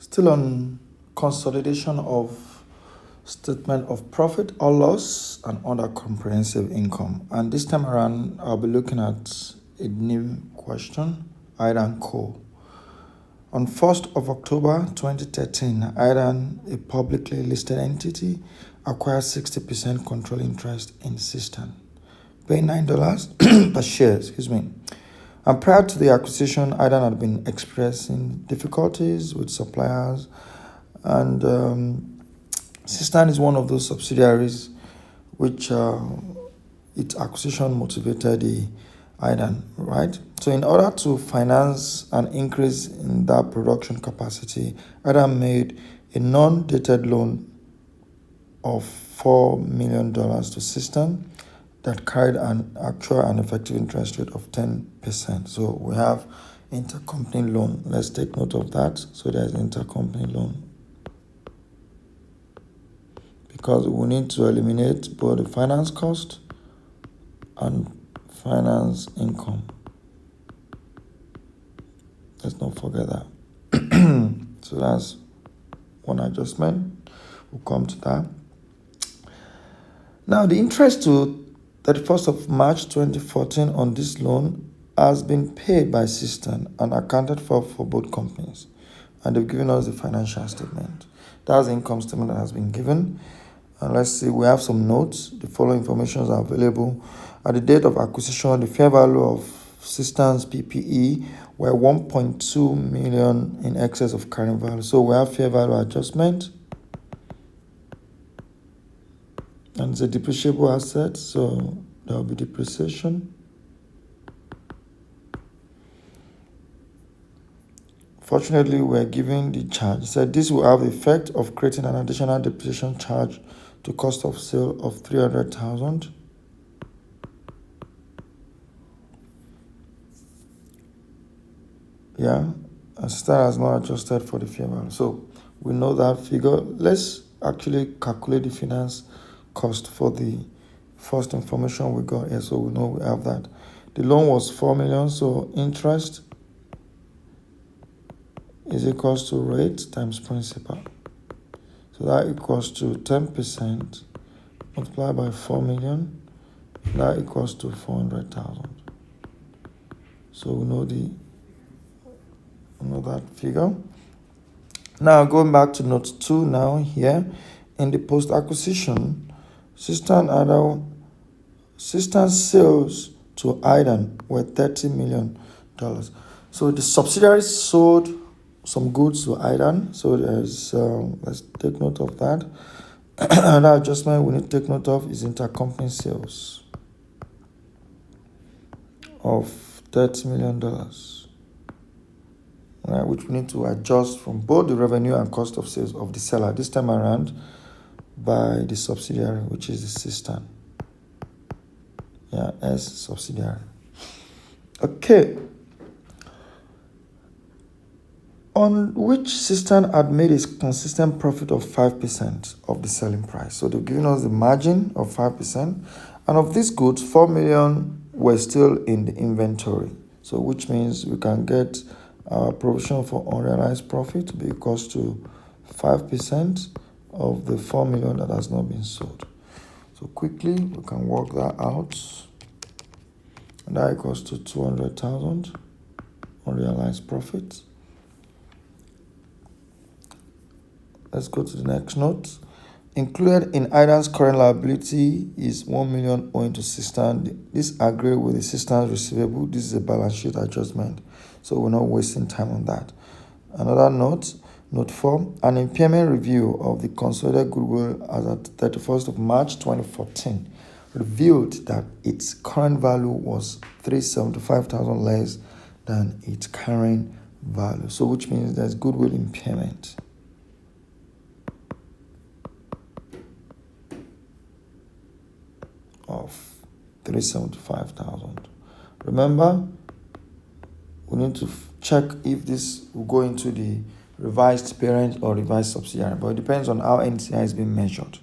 Still on consolidation of statement of profit or loss and other comprehensive income. And this time around, I'll be looking at a new question, Hydan Co. On 1st of October 2013, Hydan, a publicly listed entity, acquired 60% control interest in Hydan, paying $9 per share, And prior to the acquisition, Hydan had been expressing difficulties with suppliers, and Hydan is one of those subsidiaries which its acquisition motivated the Hydan, right? So in order to finance an increase in that production capacity, Hydan made a non-dated loan of $4 million to Hydan that carried an actual and effective interest rate of 10%. So we have intercompany loan. Let's take note of that. So there's intercompany loan, because we need to eliminate both the finance cost and finance income. Let's not forget that. So that's one adjustment. We'll come to that. Now, the interest to 31st of March 2014 on this loan has been paid by Hydan and accounted for both companies. And they've given us the financial statement. That's the income statement that has been given. And let's see, we have some notes. The following information are available. At the date of acquisition, the fair value of Hydan's PPE were 1.2 million in excess of carrying value. So we have fair value adjustment. And it's a depreciable asset, so there will be depreciation. Fortunately, we are given the charge. It said this will have the effect of creating an additional depreciation charge to cost of sale of 300,000. Yeah, and Hydan has not adjusted for the fair value. So we know that figure. Let's actually calculate the finance cost for the first information we got here, so we know we have that. The loan was 4 million, so interest is equals to rate times principal. So that equals to 10% multiplied by 4 million. That equals to 400,000. So we know that figure. Now going back to note 2 now here, in the post-acquisition, Hydan's sales to Hydan were $30 million. So the subsidiaries sold some goods to Hydan. So there's let's take note of that. Another adjustment we need to take note of is intercompany sales of $30 million, right, which we need to adjust from both the revenue and cost of sales of the seller, this time around by the subsidiary, which is the Hydan. Yeah, as subsidiary. Okay. On which Hydan had made a consistent profit of 5% of the selling price. So they've given us the margin of 5%. And of these goods, 4 million were still in the inventory. So which means we can get our provision for unrealized profit to be equals to 5% of the 4 million that has not been sold. So quickly, we can work that out. And that equals to 200,000 unrealized profit. Let's go to the next note. Included in Hydan's current liability is 1 million owing to Hydan. This agrees with the Hydan's receivable. This is a balance sheet adjustment, so we're not wasting time on that. Another note, note 4, an impairment review of the consolidated goodwill as at 31st of March 2014 revealed that its current value was 375,000 less than its current value. So which means there's goodwill impairment of 375,000. Remember, we need to check if this will go into the revised parent or revised subsidiary, but it depends on how NCI is being measured.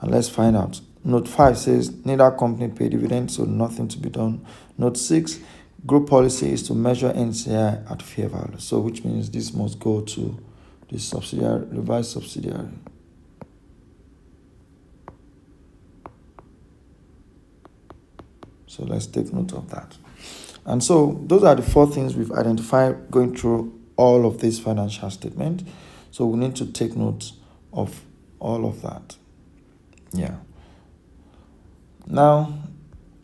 And let's find out. Note 5 says neither company paid dividends, so nothing to be done. Note 6, group policy is to measure NCI at fair value, so which means this must go to the subsidiary, revised subsidiary. So let's take note of that. And so those are the 4 things we've identified going through all of this financial statement. So we need to take note of all of that. Yeah. Now,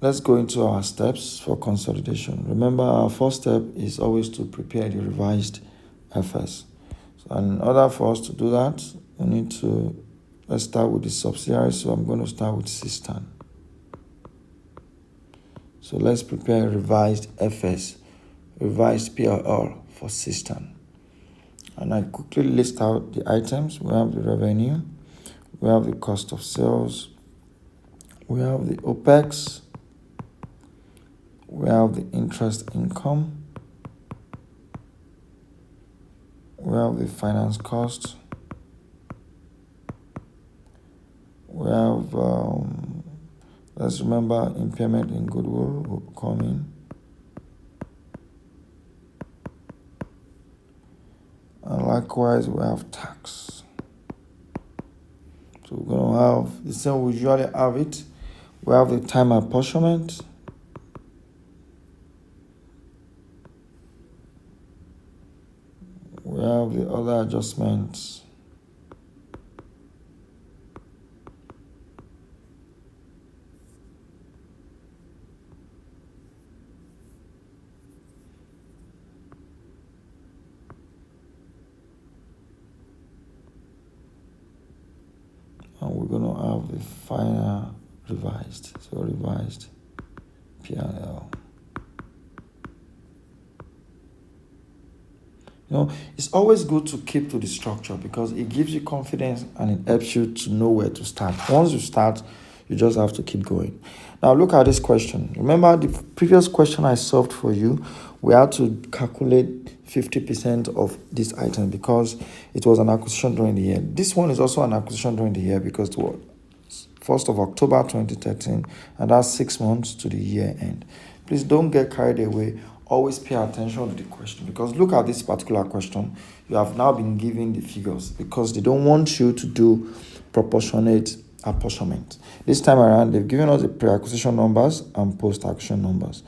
let's go into our steps for consolidation. Remember, our first step is always to prepare the revised FS. So in order for us to do that, we need to, let's start with the subsidiary. So I'm going to start with Hydan. So let's prepare revised FS, revised PLL for Hydan. And I quickly list out the items. We have the revenue, we have the cost of sales, we have the OPEX, we have the interest income, we have the finance cost, we have, let's remember, impairment in goodwill will come in. And likewise, we have tax. So we're going to have the same we usually have it. We have the time apportionment. We have the other adjustments. And we're going to have the final revised. So revised P&L. It's always good to keep to the structure because it gives you confidence and it helps you to know where to start. Once you start, you just have to keep going. Now look at this question. Remember the previous question I solved for you? We had to calculate 50% of this item because it was an acquisition during the year. This one is also an acquisition during the year because it was 1st of October 2013, and that's 6 months to the year end. Please don't get carried away. Always pay attention to the question because look at this particular question. You have now been given the figures because they don't want you to do proportionate apportionment. This time around, they've given us the pre-acquisition numbers and post-acquisition numbers.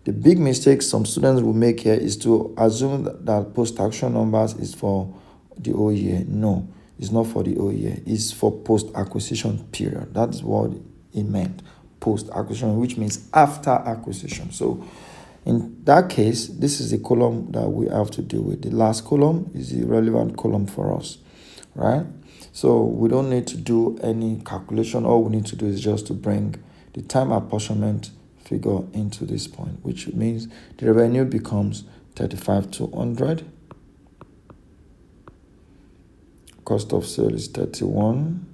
The big mistake some students will make here is to assume that post-acquisition numbers is for the whole year. No, it's not for the whole year. It's for post-acquisition period. That's what it meant, post-acquisition, which means after acquisition. So in that case, this is the column that we have to deal with. The last column is the relevant column for us, right? So we don't need to do any calculation. All we need to do is just to bring the time apportionment figure into this point, which means the revenue becomes 35,200. Cost of sale is 31.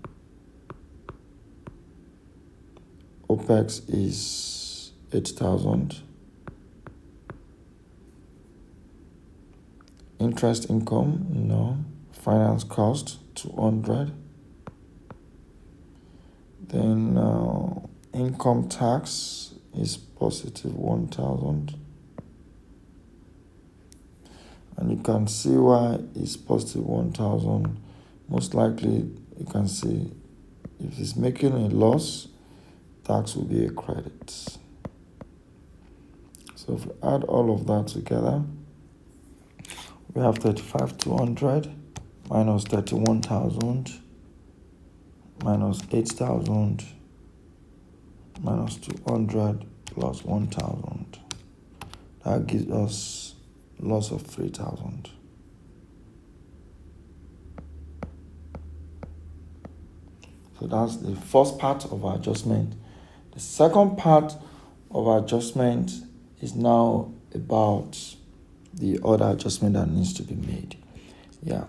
OPEX is 8,000. Interest income, no. Finance cost, 200. Then income tax is positive 1,000. And you can see why it's positive 1,000. Most likely, you can see if it's making a loss, tax will be a credit. So if we add all of that together, we have 35,200 minus 31,000 minus 8,000 minus 200 plus 1,000. That gives us loss of 3,000. So that's the first part of our adjustment. The second part of our adjustment is now about the other adjustment that needs to be made. Yeah.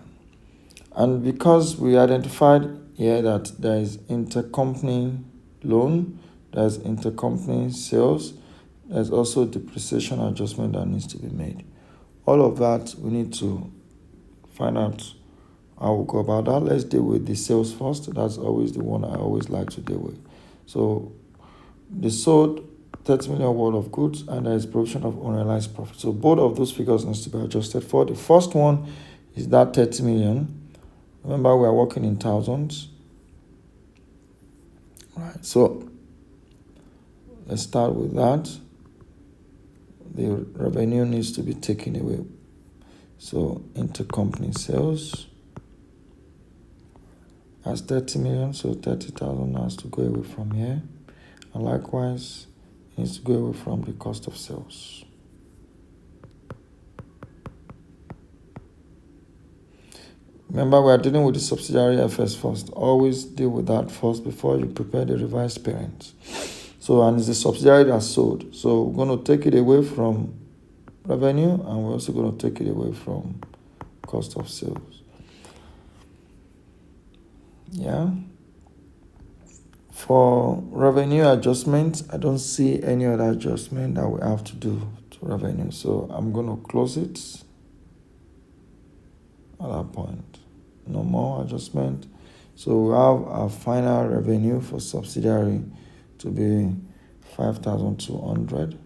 And because we identified here that there is intercompany loan, there's intercompany sales, there's also depreciation adjustment that needs to be made. All of that, we need to find out how we'll go about that. Let's deal with the sales first. That's always the one I always like to deal with. So they sold 30 million worth of goods and there is provision of unrealized profit. So both of those figures needs to be adjusted for. The first one is that 30 million Remember, we are working in thousands. Right. So let's start with that. The revenue needs to be taken away. So intercompany sales has 30 million, so 30,000 has to go away from here. And likewise, it needs to go away from the cost of sales. Remember, we are dealing with the subsidiary FS first. Always deal with that first before you prepare the revised parent. So, and it's the subsidiary that's sold. So we're going to take it away from revenue, and we're also going to take it away from cost of sales. Yeah. For revenue adjustment, I don't see any other adjustment that we have to do to revenue. So I'm going to close it at that point. No more adjustment. So we have our final revenue for subsidiary to be 5,200.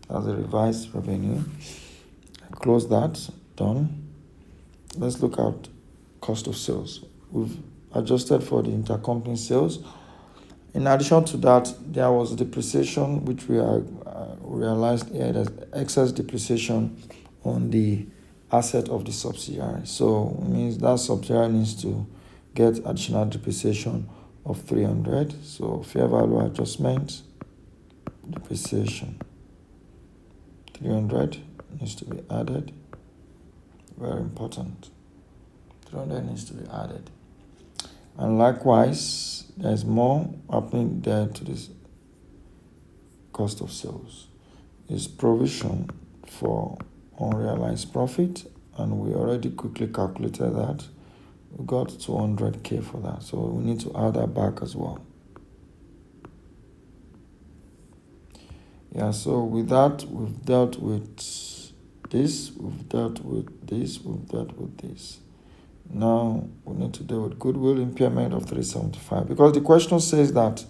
That's the revised revenue. Close that. Done. Let's look at cost of sales. We've adjusted for the intercompany sales. In addition to that, there was depreciation, which we realized here. There's excess depreciation on the asset of the subsidiary. So it means that subsidiary needs to get additional depreciation of 300. So fair value adjustment, depreciation, 300 needs to be added. Very important. 300 needs to be added. And likewise, there's more happening there to this cost of sales. It's provision for unrealized profit, and we already quickly calculated that. We got 200k for that, so we need to add that back as well. Yeah, so with that, we've dealt with this, we've dealt with this, we've dealt with this. Now we need to deal with goodwill impairment of 375, because the question says that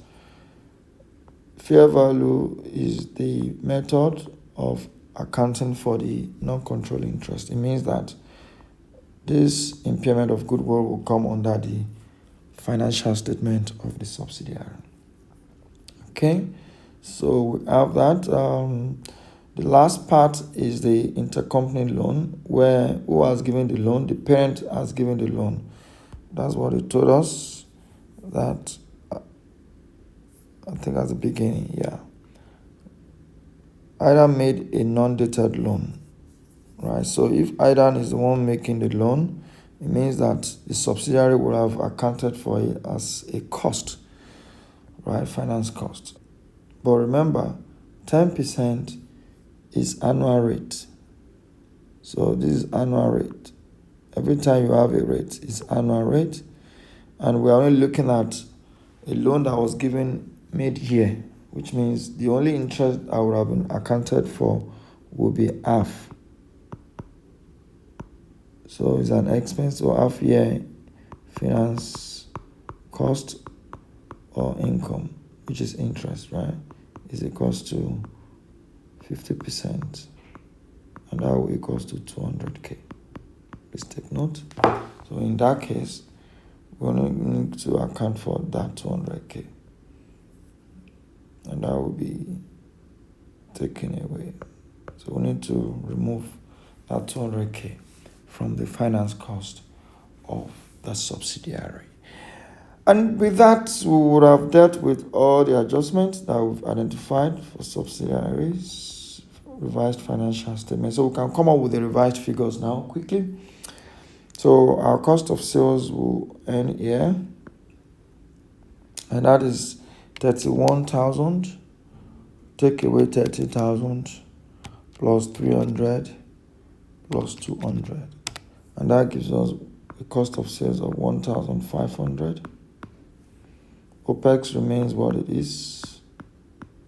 fair value is the method of accounting for the non-controlling interest. It means that this impairment of goodwill will come under the financial statement of the subsidiary. Okay, so we have that. The last part is the intercompany loan, where who has given the loan? The parent has given the loan. That's what it told us. That I think at the beginning, yeah. Hydan made a non-dated loan, right? So if Hydan is the one making the loan, it means that the subsidiary will have accounted for it as a cost, right? Finance cost. But remember, 10% is annual rate. So this is annual rate. Every time you have a rate, it's annual rate. And we're only looking at a loan that was given mid-year, which means the only interest that would have been accounted for will be half. So it's an expense, so half year finance cost or income, which is interest, right, is equals to 50%, and that will equals to 200k. Please take note. So in that case, we only need to account for that 200k, and that will be taken away. So we need to remove that 200k from the finance cost of the subsidiary. And with that, we would have dealt with all the adjustments that we've identified for subsidiaries, revised financial statements. So we can come up with the revised figures now quickly. So our cost of sales will end here, and that is 31,000. Take away 30,000 plus 300 plus 200, and that gives us a cost of sales of 1,500. OPEX remains what it is,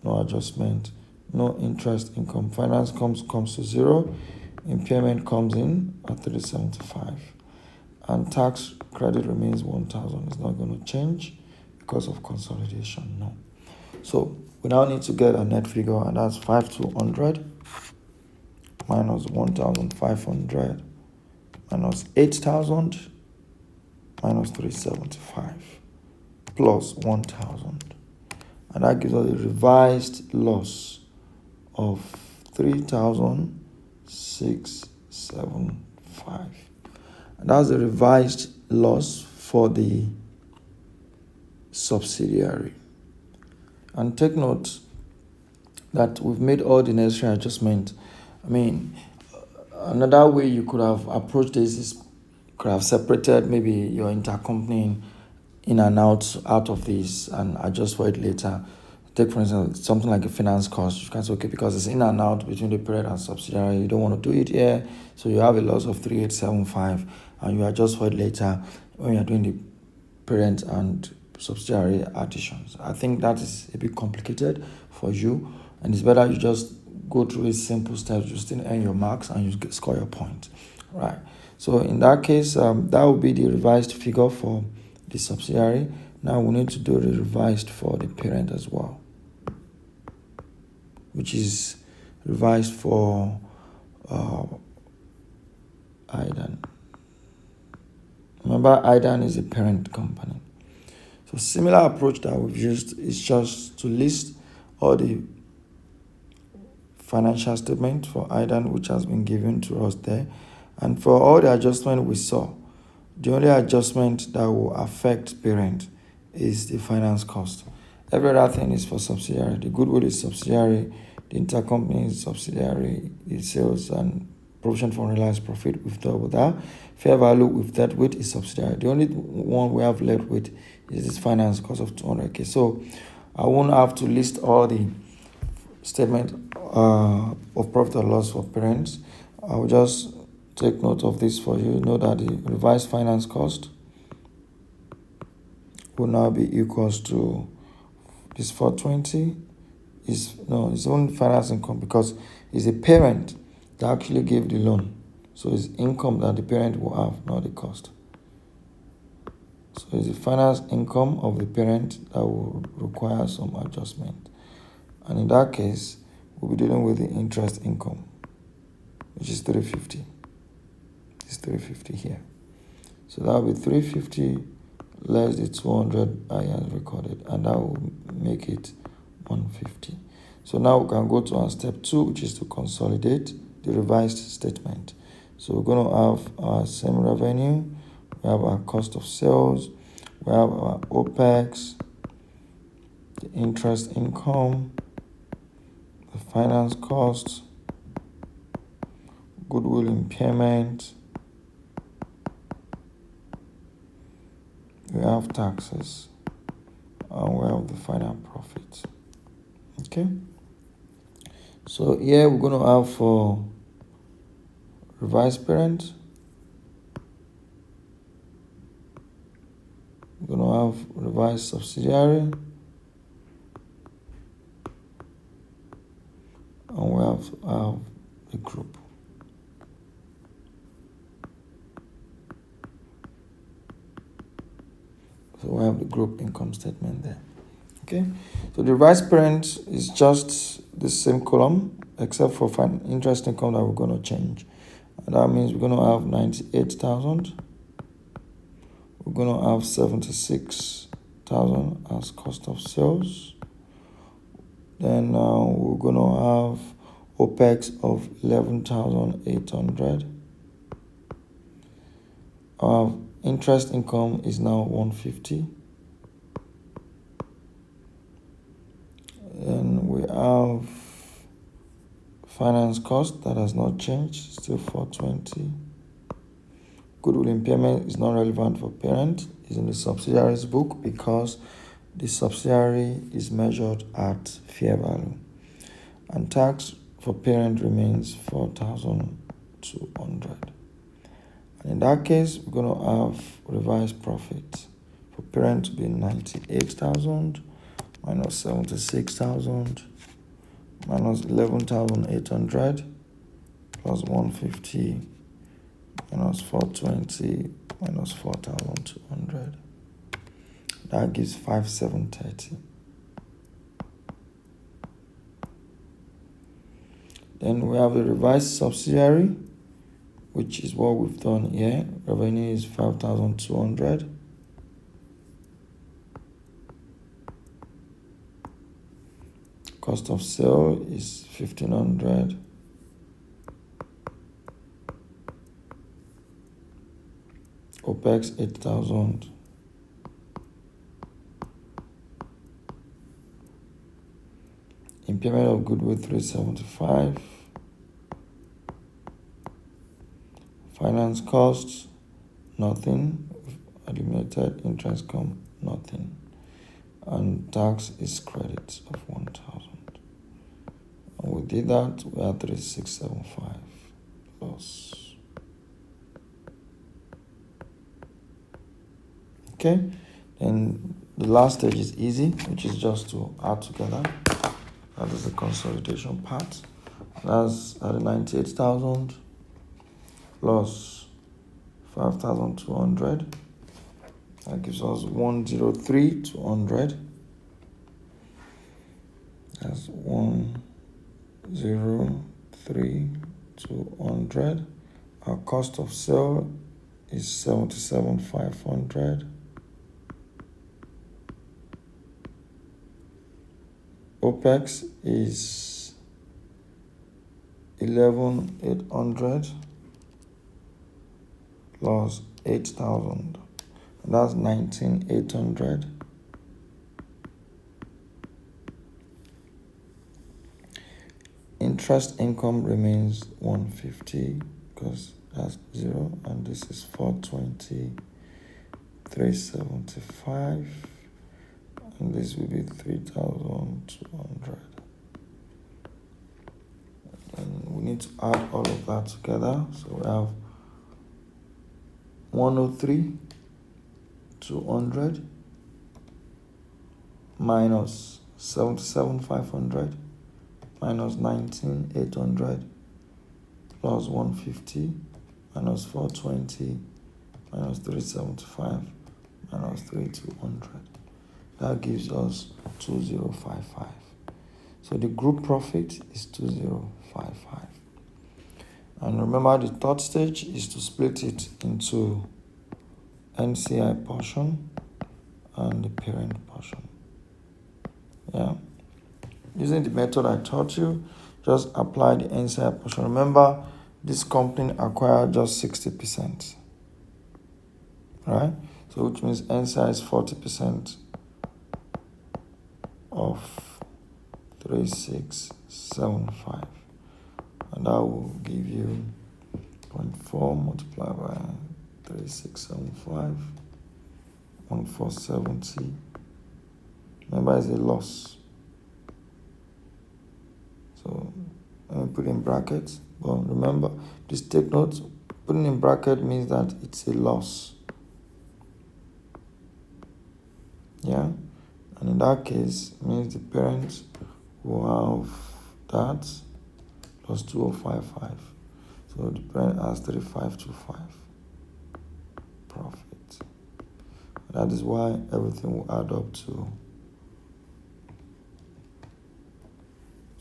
no adjustment, no interest income. Finance comes to 0, impairment comes in at 375, and tax credit remains 1,000. It's not going to change because of consolidation, no. So we now need to get a net figure, and that's 5,200 minus 1,500 minus 8,000 minus 375 plus 1,000. And that gives us a revised loss of 3,675. And that's the revised loss for the subsidiary. And take note that we've made all the necessary adjustments. Another way you could have approached this is could have separated maybe your intercompany in and out of this and adjust for it later. Take, for instance, something like a finance cost. You can say, okay, because it's in and out between the parent and subsidiary, you don't want to do it here, so you have a loss of 3,875, and you adjust for it later when you're doing the parent and subsidiary additions. I think that is a bit complicated for you, and it's better you just go through a simple steps. You still earn your marks and you score your point, right? So in that case, that will be the revised figure for the subsidiary. Now we need to do the revised for the parent as well, which is revised for Hydan. Remember, Hydan is a parent company. So similar approach that we've used is just to list all the financial statement for Hydan which has been given to us there. And for all the adjustment we saw, the only adjustment that will affect parent is the finance cost. Every other thing is for subsidiary. The goodwill is subsidiary, the intercompany is subsidiary, the sales and provision for realized profit we've dealt with that. Fair value we've dealt with is subsidiary. The only one we have left with is this finance cost of 200k. So I won't have to list all the statement of profit or loss for parents. I will just take note of this for you. Know that the revised finance cost will now be equals to this 420 is its own finance income, because it's a parent that actually gave the loan. So it's income that the parent will have, not the cost. So it's the finance income of the parent that will require some adjustment. And in that case, we'll be dealing with the interest income, which is 350. It's 350 here. So that will be 350 less the 200 I have recorded, and that will make it 150. So now we can go to our step 2, which is to consolidate the revised statement. So we're going to have our same revenue, we have our cost of sales, we have our OPEX, the interest income, the finance cost, goodwill impairment, we have taxes, and we have the final profit. Okay, so here we're going to have for revised parent, we're going to have revised subsidiary, and we have the group. So we have the group income statement there. Okay, so the revised parent is just the same column except for interest income that we're going to change. And that means we're going to have 98,000. We're going to have 76,000 as cost of sales. Then we're going to have OPEX of 11,800. Our interest income is now 150. Then we have finance cost that has not changed, still 420. Goodwill impairment is not relevant for parent, it's in the subsidiary's book because the subsidiary is measured at fair value. And tax for parent remains 4,200. And in that case, we're going to have revised profit for parent to be 98,000 minus 76,000 minus 11,800 plus 150 minus 420 minus 4,200. That gives 5,730. Then we have the revised subsidiary, which is what we've done here. Revenue is 5,200. Cost of sale is 1,500. OPEX 8,000. Impairment of goodwill 375. Finance costs nothing. Eliminated interest come nothing. And tax is credit of 1,000. And we did that, we had 3,675 loss. Okay, then the last stage is easy, which is just to add together. That is the consolidation part. That's at 98,000 plus 5,200. That gives us 103,200. That's 103,200. Our cost of sale is 77,500. OPEX is 11,800 plus 8,000. That's 19,800. Interest income remains 150 because that's 0, and this is 420, 375, and this will be 3,200. And we need to add all of that together. So we have 103,200 minus 77,500 minus 19,800 plus 150 minus 420 minus 375 minus 3,200. That gives us 2,055. So the group profit is 2,055. And remember, the third stage is to split it into NCI portion and the parent portion. Yeah. Using the method I taught you, just apply the NCI portion. Remember, this company acquired just 60%. Right? So which means NCI is 40% of 3,675. And that will give you 0.4 multiplied by 3,675, 1,470. Remember, it's a loss. So let me put in brackets. But remember, please take note, putting in bracket means that it's a loss. Yeah? And in that case, it means the parents will have that plus 2,055. So the parent has 3,525 profit. That is why everything will add up to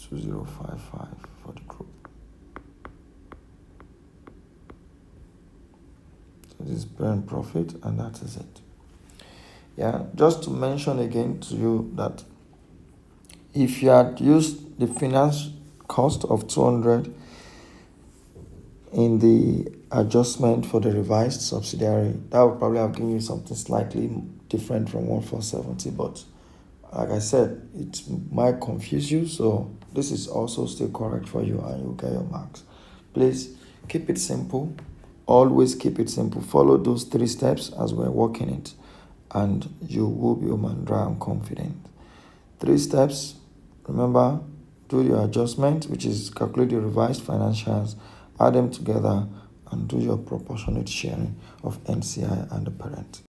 2,055 for the group. So this is parent profit, and that is it. Yeah, just to mention again to you that if you had used the finance cost of 200 in the adjustment for the revised subsidiary, that would probably have given you something slightly different from 1,470. But like I said, it might confuse you, so this is also still correct for you, and you'll get your marks. Please keep it simple. Always keep it simple. Follow those 3 steps as we're working it, and you will be dry and confident. 3 steps. Remember, do your adjustment, which is calculate the revised financials, add them together, and do your proportionate sharing of NCI and the parent.